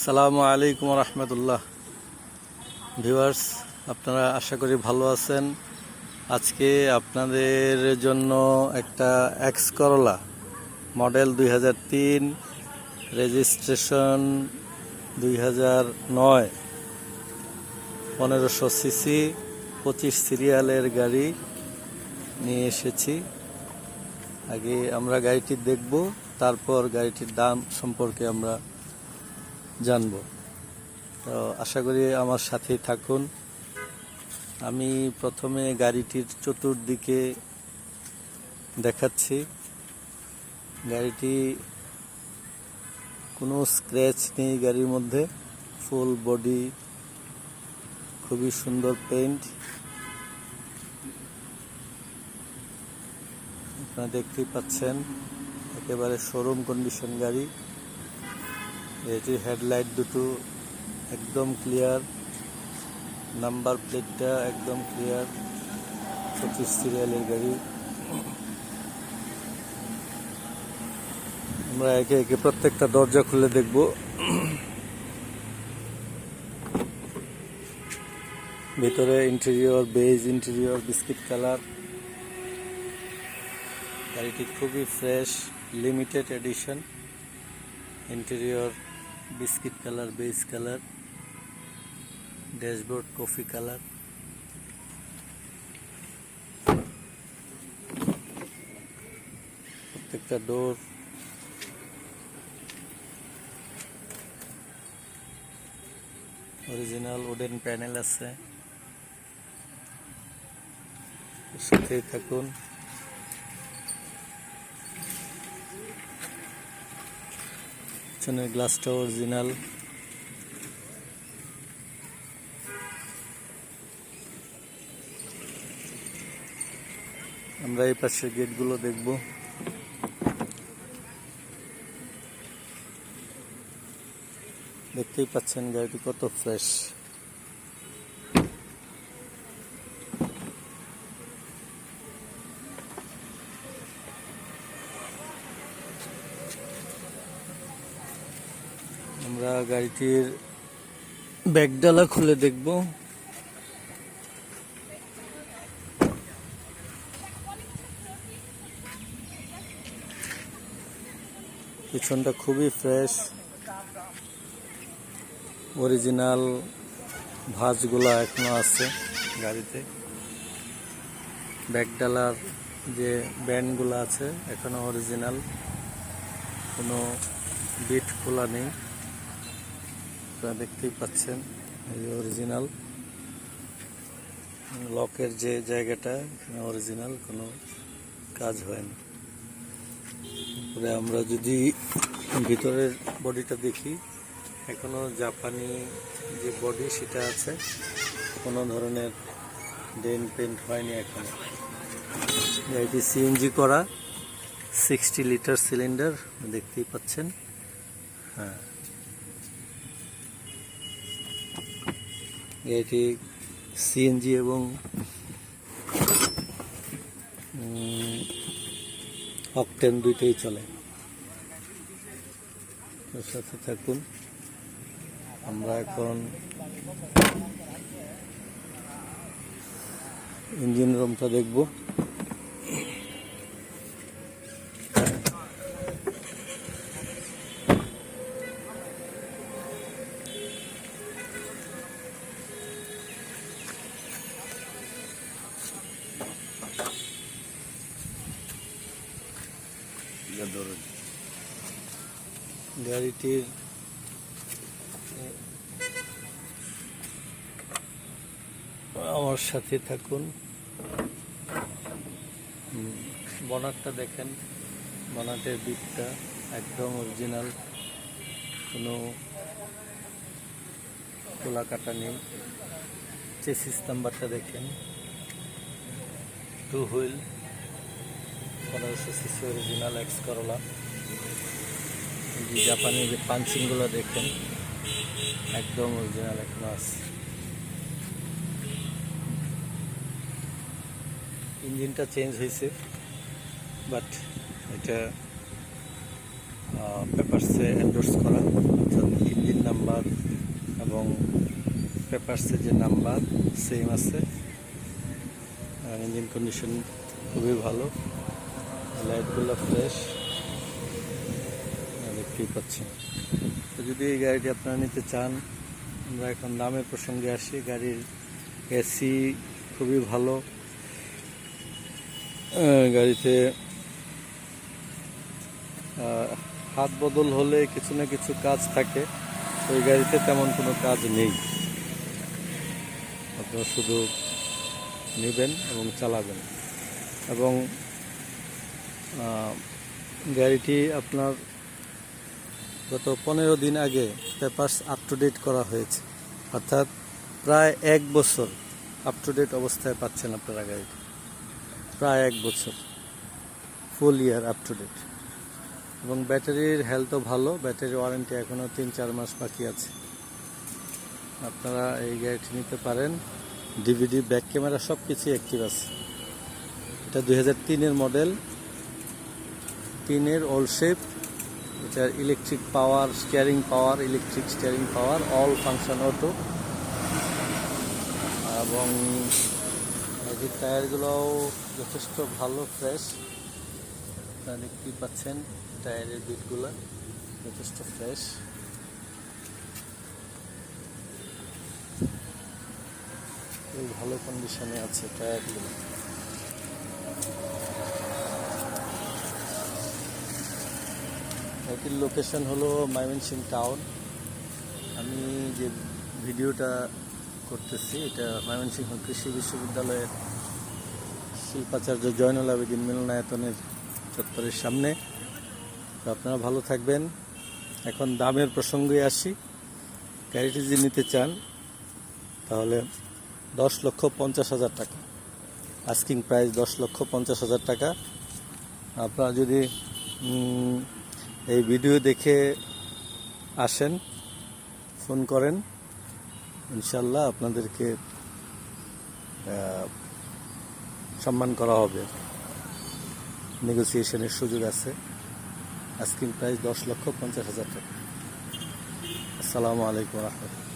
আসসালামু আলাইকুম রহমতুল্লাহ। ভিউয়ার্স, আপনারা আশা করি ভালো আছেন। আজকে আপনাদের জন্য একটা X Corolla model 2003, registration 2009, 1500 CC 25 সিরিয়ালের গাড়ি নিয়ে এসেছি। আগে আমরা গাড়িটি দেখব, তারপর গাড়িটির দাম সম্পর্কে আমরা জানব। তো আশা করি আমার সাথেই থাকুন। আমি প্রথমে গাড়িটির চতুর্দিকে দেখাচ্ছি। গাড়িটি কোনো স্ক্র্যাচ নেই গাড়ির মধ্যে, ফুল বডি, খুবই সুন্দর পেইন্ট। আপনারা দেখতেই পাচ্ছেন, একেবারে শোরুম কন্ডিশন গাড়ি। এটির হেডলাইট দুটো একদম ক্লিয়ার, নাম্বার প্লেটটা একদম ক্লিয়ার, 25 সিরিয়ালের গাড়ি। আমরা একে একে প্রত্যেকটা দরজা খুলে দেখব। ভিতরে interior beige, interior biscuit colour. গাড়িটি খুবই fresh, limited edition. Interior biscuit colour, beige colour, dashboard coffee colour. প্রত্যেকটা ডোর অরিজিনাল উডেন প্যানেল আছে। সাথেই থাকুন। পিছনের গ্লাসটা অরিজিনাল। আমরা এই পাশে গেটগুলো দেখব। দেখতেই পাচ্ছেন গাড়িটি কত ফ্রেশ। আমরা গাড়িটির ব্যাগডালা খুলে দেখব। পিছনটা খুবই ফ্রেশ, অরিজিনাল ভাঁজগুলো এখনো আছে গাড়িতে। ব্যাগডালার যে ব্যান্ডগুলো আছে এখনো অরিজিনাল, কোনো বিট খোলা নেই। আপনারা দেখতেই পাচ্ছেন এই অরিজিনাল। লকের যে জায়গাটা এখানে অরিজিনাল, কোনো কাজ হয়নি। তারপরে আমরা যদি ভিতরের বডিটা দেখি, এখনো জাপানি যে বডি সেটা আছে, কোনো ধরনের ডেন্ট পেন্ট হয়নি এখনো। গাড়িটি সিএনজি করা, 60 লিটার সিলিন্ডার, দেখতেই পাচ্ছেন। হ্যাঁ, এটি সিএনজি এবং অকটেন দুইটাই চলে। ওর সাথে থাকুন। আমরা এখন ইঞ্জিন রুমটা দেখব। গাড়িটির আমার সাথে থাকুন। বনারটা দেখেন, বনাটের বিটটা একদম অরিজিনাল, কোনো খোলা কাটা নেই। চেসিস নাম্বারটা দেখেন, 2 wheel, 1500 CC original X Corolla. জাপানি যে পাঞ্চিংগুলো দেখেন একদম অরিজিনাল এখনো আছে। ইঞ্জিনটা চেঞ্জ হয়েছে, বাট এটা পেপারসে এন্ডোর্স করা, অর্থাৎ ইঞ্জিন নাম্বার এবং পেপারসে যে নাম্বার সেম আছে, আর ইঞ্জিন কন্ডিশন খুবই ভালো, লাইটগুলো ফ্রেশ দেখতেই পাচ্ছেন। তো যদি এই গাড়িটি আপনারা নিতে চান, আমরা এখন দামের প্রসঙ্গে আসি। গাড়ির এসি খুবই ভালো, গাড়িতে হাত বদল হলে কিছু না কিছু কাজ থাকে, ওই গাড়িতে তেমন কোনো কাজ নেই। আপনারা শুধু নেবেন এবং চালাবেন। এবং গাড়িটি আপনার গত 15 দিন আগে পেপারস আপ টু ডেট করা হয়েছে, অর্থাৎ প্রায় 1 বছর আপ টু ডেট অবস্থায় পাচ্ছেন আপনারা গাড়িটি। প্রায় 1 বছর, ফুল ইয়ার আপ টু ডেট। এবং ব্যাটারির হেলথও ভালো, ব্যাটারি ওয়ারেন্টি এখনও 3-4 মাস বাকি আছে। আপনারা এই গাড়িটি নিতে পারেন। ডিভিডি, ব্যাক ক্যামেরা সব কিছুই অ্যাক্টিভ আছে। এটা 2003-এর মডেল, 3-এর ওল্ড শেপ। এটার ইলেকট্রিক পাওয়ার, স্টিয়ারিং পাওয়ার, ইলেকট্রিক স্টিয়ারিং পাওয়ার, অল ফাংশন অটো। এবং এটির টায়ারগুলোও যথেষ্ট ভালো, ফ্রেশ। আপনারা দেখতেই পাচ্ছেন টায়ারের বিটগুলো যথেষ্ট ফ্রেশ। খুব ভালো কন্ডিশনে আছে টায়ারগুলো। এটির লোকেশন হলো ময়মনসিংহ টাউন। আমি যে ভিডিওটা করতেছি এটা ময়মনসিংহ কৃষি বিশ্ববিদ্যালয়ের শিল্পাচার্য জয়নুল আবেদিন মিলনায়তনের চত্বরের সামনে। তো আপনারা ভালো থাকবেন। এখন দামের প্রসঙ্গে আসি। গাড়িটি যদি নিতে চান তাহলে 10,50,000 টাকা, আস্কিং প্রাইস 10,50,000 টাকা। আপনারা যদি এই ভিডিও দেখে আসেন, ফোন করেন, ইনশাল্লাহ আপনাদেরকে সম্মান করা হবে, নেগোসিয়েশনের সুযোগ আছে। আস্কিং প্রাইস 10,50,000 টাকা। আসসালামু আলাইকুম রহমতুল্লাহ।